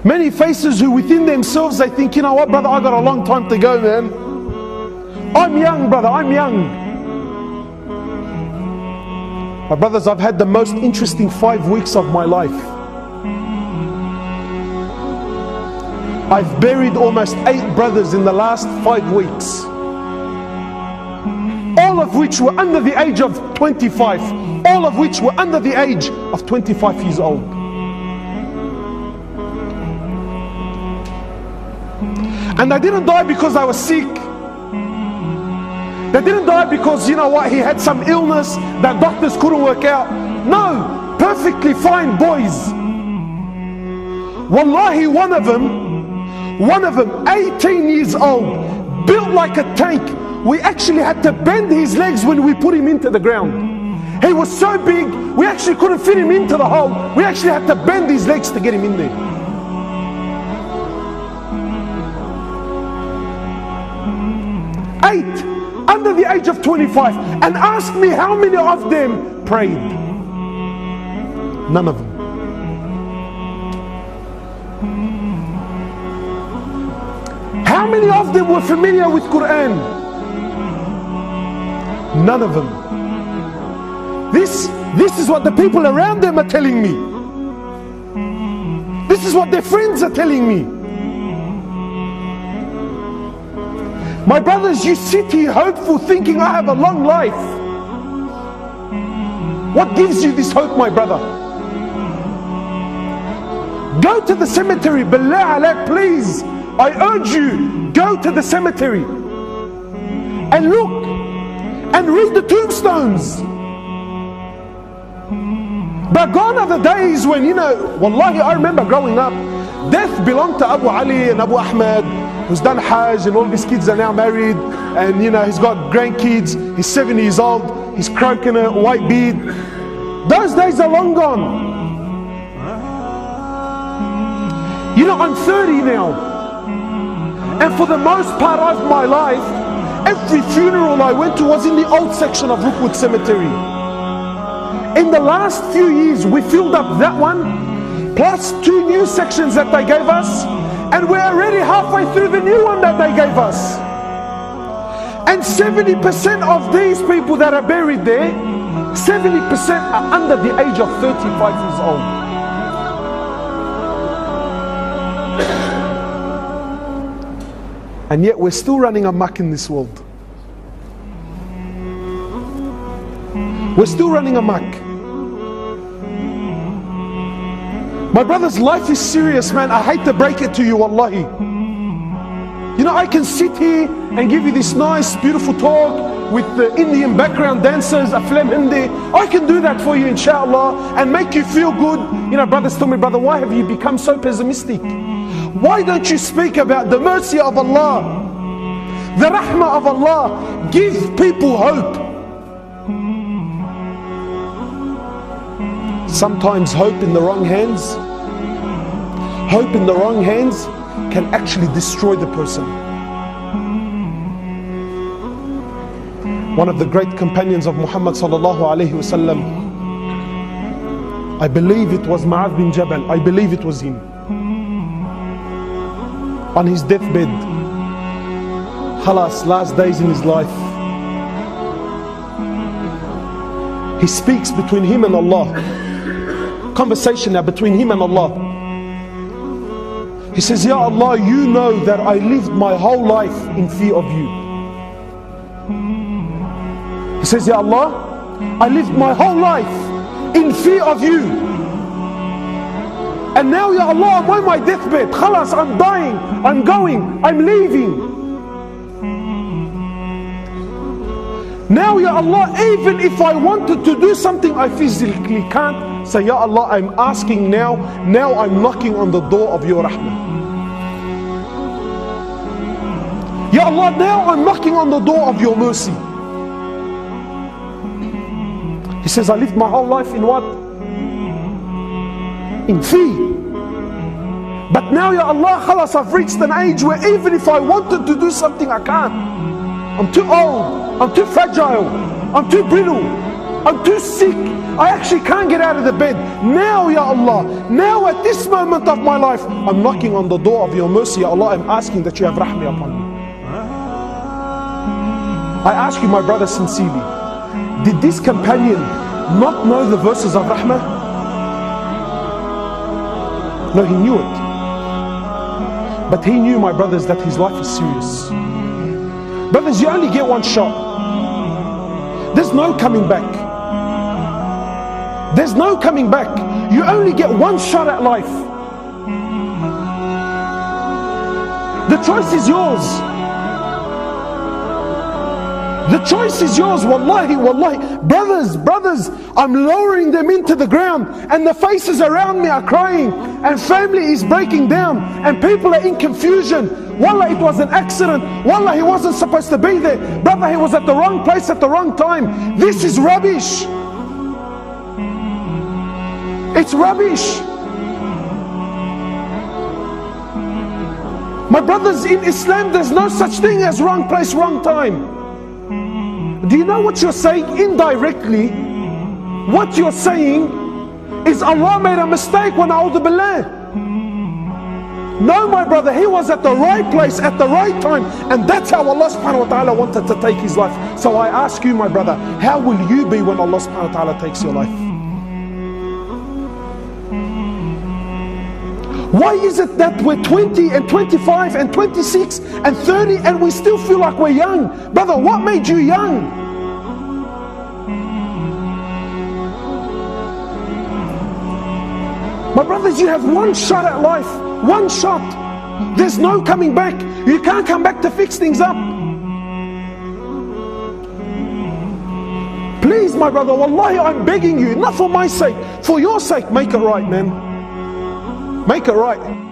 Many faces who within themselves they think, you know what, brother, I got a long time to go, man. I'm young, brother, I'm young. My brothers, I've had the most interesting 5 weeks of my life. I've buried almost 8 brothers in the last 5 weeks. All of which were under the age of 25. All of which were under the age of 25 years old. And they didn't die because they were sick. They didn't die because, you know what, he had some illness that doctors couldn't work out. No, perfectly fine boys. Wallahi, one of them, 18 years old, built like a tank. We actually had to bend his legs when we put him into the ground. He was so big, we actually couldn't fit him into the hole. We actually had to bend his legs to get him in there. 8 under the age of 25, and ask me how many of them prayed. None of them. How many of them were familiar with Quran? None of them. This is what the people around them are telling me. This is what their friends are telling me. My brothers, you sit here hopeful thinking I have a long life. What gives you this hope, my brother? Go to the cemetery, billah alaik, please. I urge you, go to the cemetery and look and read the tombstones. But gone are the days when, you know, wallahi, I remember growing up, death belonged to Abu Ali and Abu Ahmed, who's done Hajj, and all of his kids are now married, and you know, he's got grandkids, he's 70 years old, he's croaking a white beard. Those days are long gone. You know, I'm 30 now, and for the most part of my life, every funeral I went to was in the old section of Rookwood Cemetery. In the last few years, we filled up that one, plus 2 new sections that they gave us, and we're already halfway through the new one that they gave us. And 70% of these people that are buried there, 70% are under the age of 35 years old. And yet we're still running amok in this world. We're still running amok. My brothers, life is serious, man. I hate to break it to you, wallahi. You know, I can sit here and give you this nice, beautiful talk with the Indian background dancers, Aflam Hindi. I can do that for you, inshallah, and make you feel good. You know, brothers tell me, brother, why have you become so pessimistic? Why don't you speak about the mercy of Allah, the rahmah of Allah? Give people hope. Sometimes hope in the wrong hands, can actually destroy the person. One of the great companions of Muhammad sallallahu alaihi wasallam, I believe it was Mu'adh bin Jabal, I believe it was him, on his deathbed, khalas, last days in his life, he speaks between him and Allah, conversation now between him and Allah. He says, Ya Allah, you know that I lived my whole life in fear of you. He says, Ya Allah, I lived my whole life in fear of you. And now, Ya Allah, I'm on my deathbed. Khalas, I'm dying, I'm going, I'm leaving. Now, Ya Allah, even if I wanted to do something I physically can't, say, Ya Allah, I'm asking now I'm knocking on the door of your rahmah. Ya Allah, now I'm knocking on the door of your mercy. He says, I lived my whole life in what? In fear. But now, Ya Allah, khalas, I've reached an age where even if I wanted to do something, I can't. I'm too old, I'm too fragile, I'm too brittle, I'm too sick. I actually can't get out of the bed. Now, Ya Allah, now at this moment of my life, I'm knocking on the door of your mercy, Ya Allah. I'm asking that you have rahmi upon me. I ask you, my brother, sincerely, did this companion not know the verses of rahmah? No, he knew it. But he knew, my brothers, that his life is serious. Brothers, you only get one shot. There's no coming back. There's no coming back. You only get one shot at life. The choice is yours. The choice is yours. Wallahi, wallahi. Brothers, I'm lowering them into the ground, and the faces around me are crying, and family is breaking down, and people are in confusion. Wallah, it was an accident. Wallah, he wasn't supposed to be there. Brother, he was at the wrong place at the wrong time. This is rubbish. It's rubbish. My brothers, in Islam, there's no such thing as wrong place, wrong time. Do you know what you're saying? Indirectly, what you're saying is Allah made a mistake when a'udhu billah. No, my brother, he was at the right place at the right time, and that's how Allah subhanahu wa ta'ala wanted to take his life. So I ask you, my brother, how will you be when Allah subhanahu wa ta'ala takes your life? Why is it that we're 20 and 25 and 26 and 30 and we still feel like we're young? Brother, what made you young? My brothers, you have one shot at life. One shot. There's no coming back. You can't come back to fix things up. Please, my brother, wallahi, I'm begging you, not for my sake, for your sake, make it right, man. Make it right.